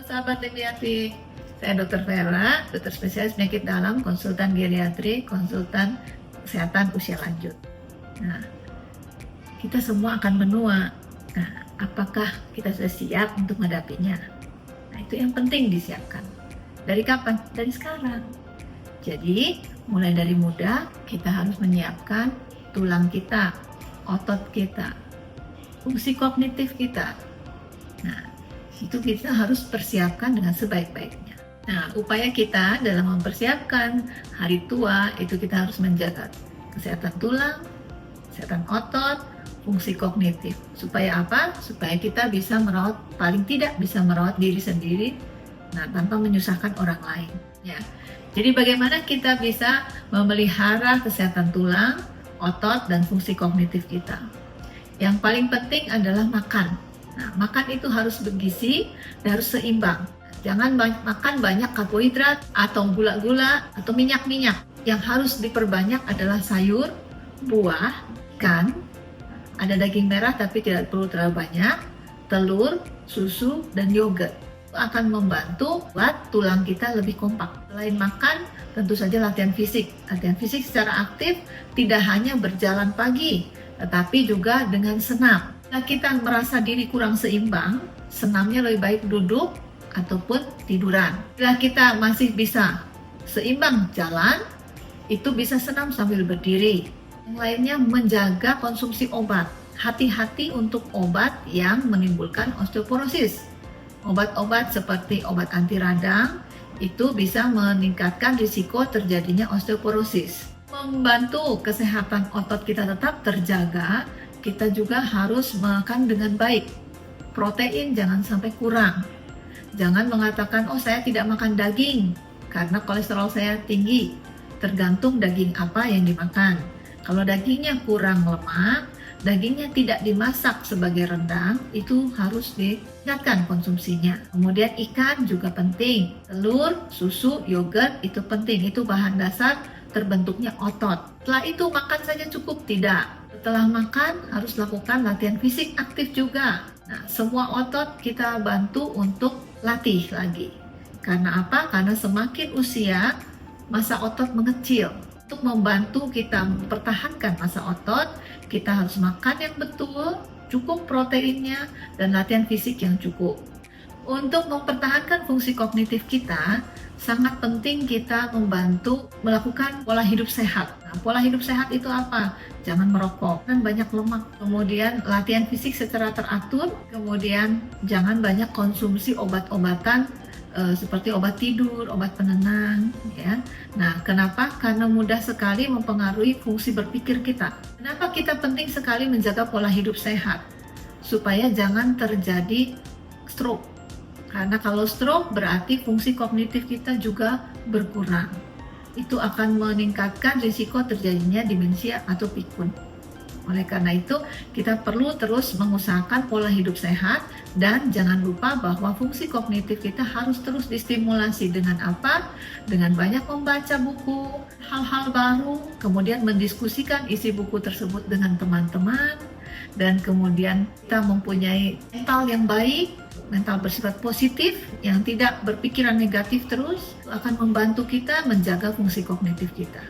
sahabat Limiatri, saya Dr. Vera, dokter spesialis penyakit dalam, konsultan geriatri, konsultan kesehatan usia lanjut. Nah, kita semua akan menua. Nah, apakah kita sudah siap untuk menghadapinya? Nah, itu yang penting disiapkan. Dari kapan? Dari sekarang. Jadi, mulai dari muda, kita harus menyiapkan tulang kita, otot kita, fungsi kognitif kita. Nah, itu kita harus persiapkan dengan sebaik-baiknya. Nah, upaya kita dalam mempersiapkan hari tua itu kita harus menjaga kesehatan tulang, kesehatan otot, fungsi kognitif. Supaya apa? Supaya kita bisa merawat, paling tidak bisa merawat diri sendiri, nah tanpa menyusahkan orang lain. Ya. Jadi bagaimana kita bisa memelihara kesehatan tulang, otot, dan fungsi kognitif kita? Yang paling penting adalah makan. Nah, makan itu harus bergizi dan harus seimbang. Jangan makan banyak karbohidrat atau gula-gula atau minyak-minyak. Yang harus diperbanyak adalah sayur, buah, ikan, ada daging merah tapi tidak perlu terlalu banyak, telur, susu, dan yogurt. Itu akan membantu buat tulang kita lebih kompak. Selain makan, tentu saja latihan fisik. Latihan fisik secara aktif tidak hanya berjalan pagi, tetapi juga dengan senam. Jika kita merasa diri kurang seimbang, senamnya lebih baik duduk ataupun tiduran. Jika kita masih bisa seimbang jalan, itu bisa senam sambil berdiri. Yang lainnya menjaga konsumsi obat. Hati-hati untuk obat yang menimbulkan osteoporosis. Obat-obat seperti obat anti radang itu bisa meningkatkan risiko terjadinya osteoporosis. Membantu kesehatan otot kita tetap terjaga, kita juga harus makan dengan baik. Protein jangan sampai kurang. Jangan mengatakan, oh saya tidak makan daging karena kolesterol saya tinggi. Tergantung daging apa yang dimakan. Kalau dagingnya kurang lemak, dagingnya tidak dimasak sebagai rendang, itu harus ditingkatkan konsumsinya. Kemudian ikan juga penting. Telur, susu, yogurt itu penting. Itu bahan dasar terbentuknya otot. Setelah itu makan saja cukup? Tidak. Setelah makan harus lakukan latihan fisik aktif juga. Nah, semua otot kita bantu untuk latih lagi. Karena apa? Karena semakin usia, massa otot mengecil. Untuk membantu kita mempertahankan massa otot, kita harus makan yang betul, cukup proteinnya, dan latihan fisik yang cukup. Untuk mempertahankan fungsi kognitif kita, sangat penting kita membantu melakukan pola hidup sehat. Nah, pola hidup sehat itu apa? Jangan merokok, dan banyak lemak. Kemudian latihan fisik secara teratur, kemudian jangan banyak konsumsi obat-obatan seperti obat tidur, obat penenang, ya. Nah, kenapa? Karena mudah sekali mempengaruhi fungsi berpikir kita. Kenapa kita penting sekali menjaga pola hidup sehat? Supaya jangan terjadi stroke. Karena kalau stroke berarti fungsi kognitif kita juga berkurang. Itu akan meningkatkan risiko terjadinya demensia atau pikun. Oleh karena itu, kita perlu terus mengusahakan pola hidup sehat dan jangan lupa bahwa fungsi kognitif kita harus terus distimulasi dengan apa? Dengan banyak membaca buku, hal-hal baru, kemudian mendiskusikan isi buku tersebut dengan teman-teman, dan kemudian kita mempunyai mental yang baik, mental bersifat positif yang tidak berpikiran negatif terus akan membantu kita menjaga fungsi kognitif kita.